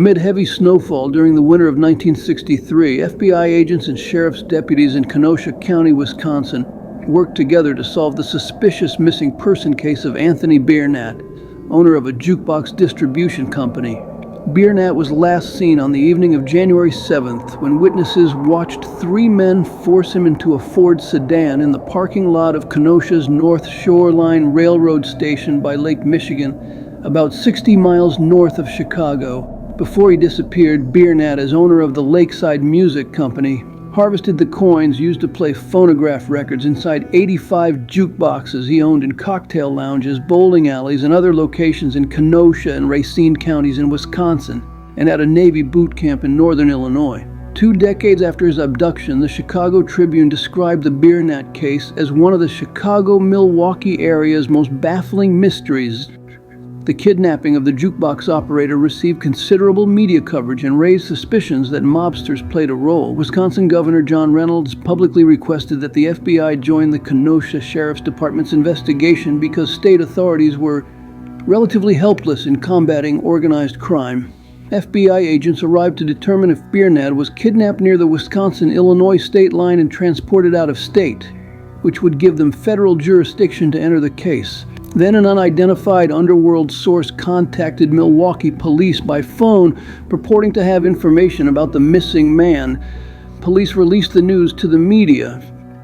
Amid heavy snowfall during the winter of 1963, FBI agents and sheriff's deputies in Kenosha County, Wisconsin, worked together to solve the suspicious missing person case of Anthony Biernat, owner of a jukebox distribution company. Biernat was last seen on the evening of January 7th when witnesses watched three men force him into a Ford sedan in the parking lot of Kenosha's North Shoreline Railroad Station by Lake Michigan, about 60 miles north of Chicago. Before he disappeared, Biernat, as owner of the Lakeside Music Company, harvested the coins used to play phonograph records inside 85 jukeboxes he owned in cocktail lounges, bowling alleys, and other locations in Kenosha and Racine counties in Wisconsin, and at a Navy boot camp in northern Illinois. 2 decades after his abduction, the Chicago Tribune described the Biernat case as one of the Chicago-Milwaukee area's most baffling mysteries. The kidnapping of the jukebox operator received considerable media coverage and raised suspicions that mobsters played a role. Wisconsin Governor John Reynolds publicly requested that the FBI join the Kenosha Sheriff's Department's investigation because state authorities were relatively helpless in combating organized crime. FBI agents arrived to determine if Biernat was kidnapped near the Wisconsin-Illinois state line and transported out of state, which would give them federal jurisdiction to enter the case. Then an unidentified underworld source contacted Milwaukee police by phone purporting to have information about the missing man. Police released the news to the media.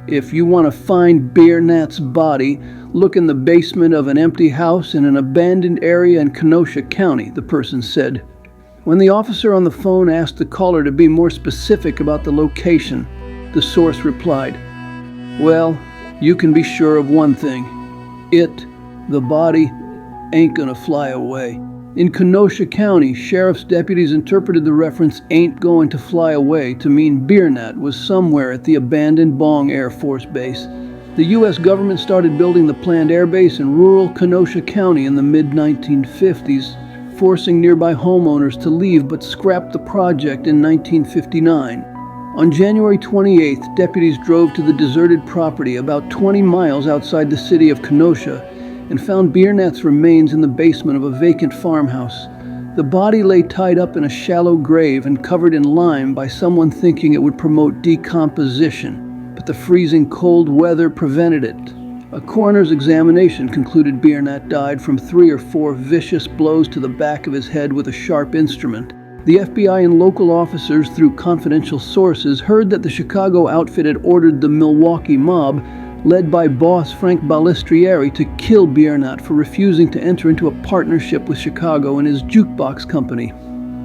If you want to find Biernat's body, look in the basement of an empty house in an abandoned area in Kenosha County, the person said. When the officer on the phone asked the caller to be more specific about the location, the source replied, "Well, you can be sure of one thing. The body, ain't gonna fly away." In Kenosha County, sheriff's deputies interpreted the reference "ain't going to fly away" to mean Biernat was somewhere at the abandoned Bong Air Force Base. The U.S. government started building the planned airbase in rural Kenosha County in the mid-1950s, forcing nearby homeowners to leave but scrapped the project in 1959. On January 28th, deputies drove to the deserted property about 20 miles outside the city of Kenosha and found Biernat's remains in the basement of a vacant farmhouse. The body lay tied up in a shallow grave and covered in lime by someone thinking it would promote decomposition, but the freezing cold weather prevented it. A coroner's examination concluded Biernat died from 3 or 4 vicious blows to the back of his head with a sharp instrument. The FBI and local officers, through confidential sources, heard that the Chicago outfit had ordered the Milwaukee mob, led by boss Frank Balistrieri, to kill Biernat for refusing to enter into a partnership with Chicago and his jukebox company.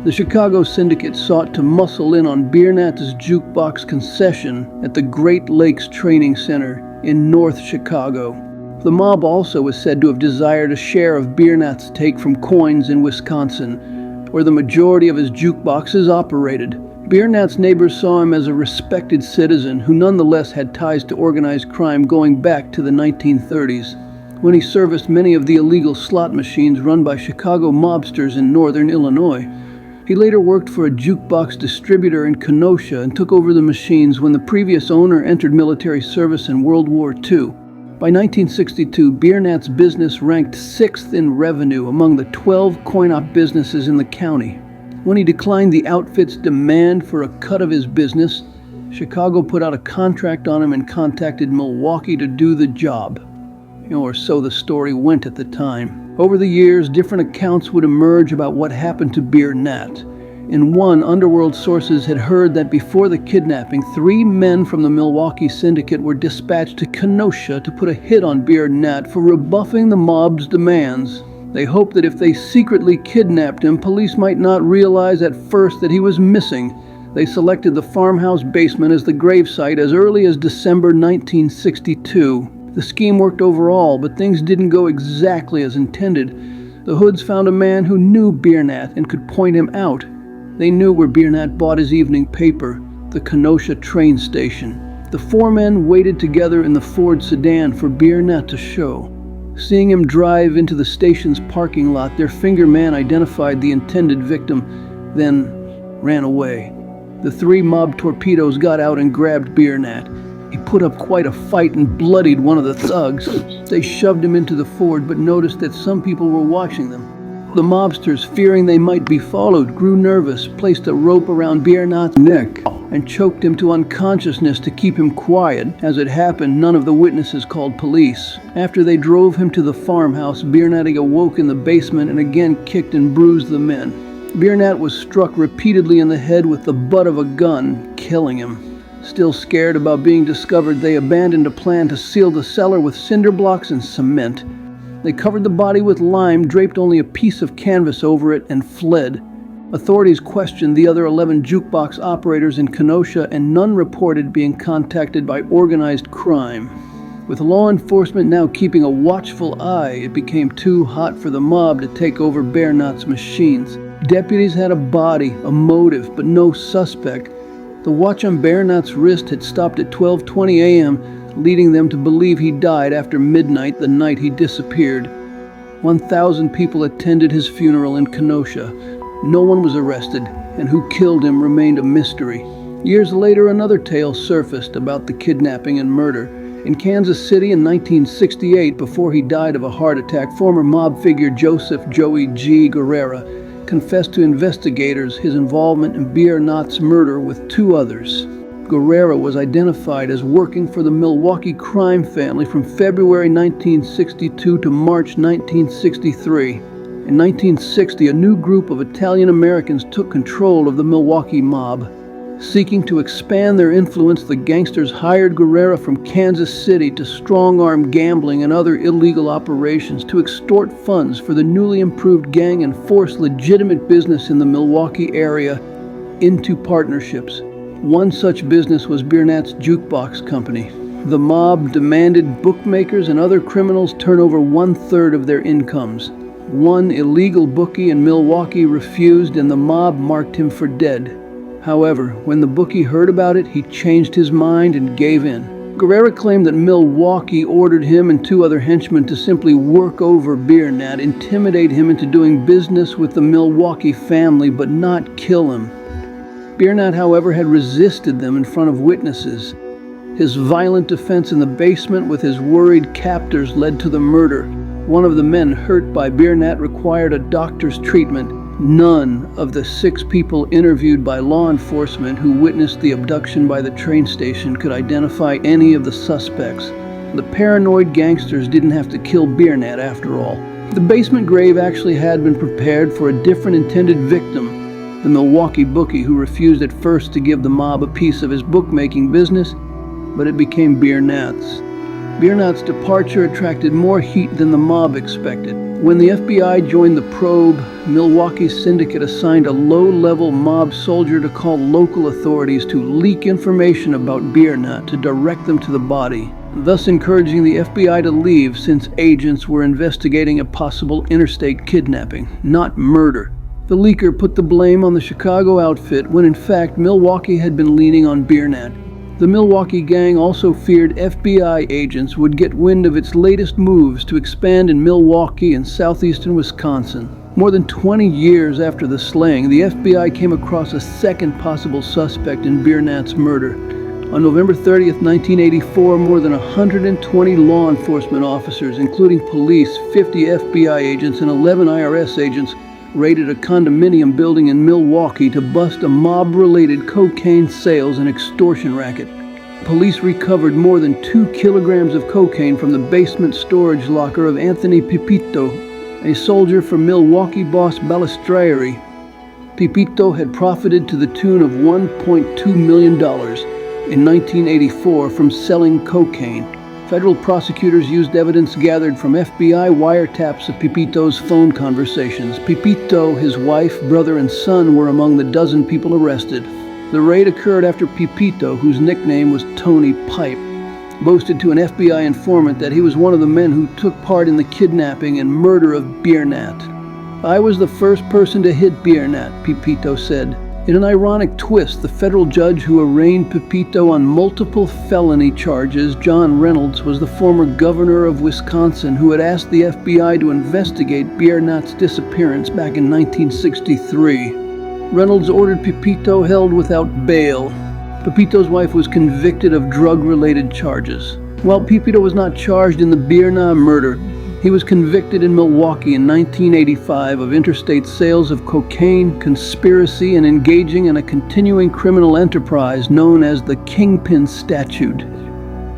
The Chicago syndicate sought to muscle in on Biernat's jukebox concession at the Great Lakes Training Center in North Chicago. The mob also was said to have desired a share of Biernat's take from coins in Wisconsin, where the majority of his jukeboxes operated. Biernat's neighbors saw him as a respected citizen who nonetheless had ties to organized crime going back to the 1930s, when he serviced many of the illegal slot machines run by Chicago mobsters in northern Illinois. He later worked for a jukebox distributor in Kenosha and took over the machines when the previous owner entered military service in World War II. By 1962, Biernat's business ranked 6th in revenue among the 12 coin-op businesses in the county. When he declined the outfit's demand for a cut of his business, Chicago put out a contract on him and contacted Milwaukee to do the job. Or so the story went at the time. Over the years, different accounts would emerge about what happened to Biernat. In one, underworld sources had heard that before the kidnapping, 3 men from the Milwaukee syndicate were dispatched to Kenosha to put a hit on Biernat for rebuffing the mob's demands. They hoped that if they secretly kidnapped him, police might not realize at first that he was missing. They selected the farmhouse basement as the gravesite as early as December 1962. The scheme worked overall, but things didn't go exactly as intended. The Hoods found a man who knew Biernat and could point him out. They knew where Biernat bought his evening paper, the Kenosha train station. The 4 men waited together in the Ford sedan for Biernat to show. Seeing him drive into the station's parking lot, their finger man identified the intended victim, then ran away. The 3 mob torpedoes got out and grabbed Biernat. He put up quite a fight and bloodied one of the thugs. They shoved him into the Ford, but noticed that some people were watching them. The mobsters, fearing they might be followed, grew nervous, placed a rope around Biernat's neck, and choked him to unconsciousness to keep him quiet. As it happened, none of the witnesses called police. After they drove him to the farmhouse, Biernat awoke in the basement and again kicked and bruised the men. Biernat was struck repeatedly in the head with the butt of a gun, killing him. Still scared about being discovered, they abandoned a plan to seal the cellar with cinder blocks and cement. They covered the body with lime, draped only a piece of canvas over it, and fled. Authorities questioned the other 11 jukebox operators in Kenosha, and none reported being contacted by organized crime. With law enforcement now keeping a watchful eye, it became too hot for the mob to take over Biernat's machines. Deputies had a body, a motive, but no suspect. The watch on Biernat's wrist had stopped at 12:20 a.m., leading them to believe he died after midnight the night he disappeared. 1,000 people attended his funeral in Kenosha. No one was arrested, and who killed him remained a mystery. Years later, another tale surfaced about the kidnapping and murder. In Kansas City in 1968, before he died of a heart attack, former mob figure Joseph Joey G. Guerrera confessed to investigators his involvement in Biernat's murder with 2 others. Guerrera was identified as working for the Milwaukee crime family from February 1962 to March 1963. In 1960, a new group of Italian Americans took control of the Milwaukee mob. Seeking to expand their influence, the gangsters hired Guerrera from Kansas City to strong-arm gambling and other illegal operations, to extort funds for the newly improved gang and force legitimate business in the Milwaukee area into partnerships. One such business was Biernat's jukebox company. The mob demanded bookmakers and other criminals turn over 1/3 of their incomes. One illegal bookie in Milwaukee refused, and the mob marked him for dead. However, when the bookie heard about it, he changed his mind and gave in. Guerrera claimed that Milwaukee ordered him and 2 other henchmen to simply work over Biernat, intimidate him into doing business with the Milwaukee family, but not kill him. Biernat, however, had resisted them in front of witnesses. His violent defense in the basement with his worried captors led to the murder. One of the men hurt by Biernat required a doctor's treatment. None of the 6 people interviewed by law enforcement who witnessed the abduction by the train station could identify any of the suspects. The paranoid gangsters didn't have to kill Biernat after all. The basement grave actually had been prepared for a different intended victim, the Milwaukee bookie who refused at first to give the mob a piece of his bookmaking business, but it became Biernat's. Biernat's departure attracted more heat than the mob expected. When the FBI joined the probe, Milwaukee's syndicate assigned a low-level mob soldier to call local authorities to leak information about Biernat to direct them to the body, thus encouraging the FBI to leave since agents were investigating a possible interstate kidnapping, not murder. The leaker put the blame on the Chicago outfit when in fact Milwaukee had been leaning on Biernat. The Milwaukee gang also feared FBI agents would get wind of its latest moves to expand in Milwaukee and southeastern Wisconsin. More than 20 years after the slaying, the FBI came across a second possible suspect in Biernat's murder. On November 30th, 1984, more than 120 law enforcement officers, including police, 50 FBI agents, and 11 IRS agents, raided a condominium building in Milwaukee to bust a mob-related cocaine sales and extortion racket. Police recovered more than 2 kilograms of cocaine from the basement storage locker of Anthony Pipito, a soldier from Milwaukee boss Balistrieri. Pipito had profited to the tune of $1.2 million in 1984 from selling cocaine. Federal prosecutors used evidence gathered from FBI wiretaps of Pipito's phone conversations. Pipito, his wife, brother, and son were among the dozen people arrested. The raid occurred after Pipito, whose nickname was Tony Pipe, boasted to an FBI informant that he was one of the men who took part in the kidnapping and murder of Biernat. "I was the first person to hit Biernat," Pipito said. In an ironic twist, the federal judge who arraigned Pipito on multiple felony charges, John Reynolds, was the former governor of Wisconsin who had asked the FBI to investigate Biernat's disappearance back in 1963. Reynolds ordered Pipito held without bail. Pipito's wife was convicted of drug-related charges. While Pipito was not charged in the Biernat murder, He was convicted in Milwaukee in 1985 of interstate sales of cocaine, conspiracy, and engaging in a continuing criminal enterprise known as the Kingpin Statute.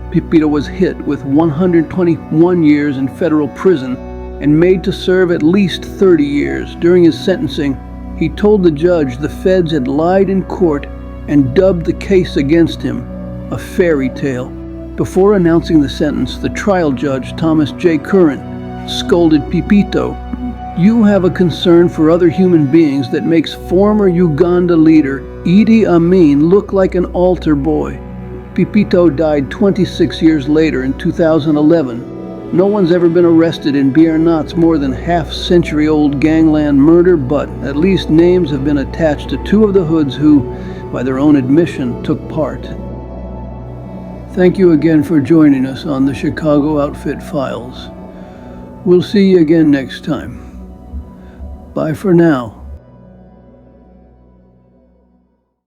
Pipito was hit with 121 years in federal prison and made to serve at least 30 years. During his sentencing, he told the judge the feds had lied in court and dubbed the case against him a fairy tale. Before announcing the sentence, the trial judge, Thomas J. Curran, scolded Pipito. "You have a concern for other human beings that makes former Uganda leader Idi Amin look like an altar boy." Pipito died 26 years later in 2011. No one's ever been arrested in Biernat's more than half-century-old gangland murder, but at least names have been attached to two of the hoods who, by their own admission, took part. Thank you again for joining us on the Chicago Outfit Files. We'll see you again next time. Bye for now.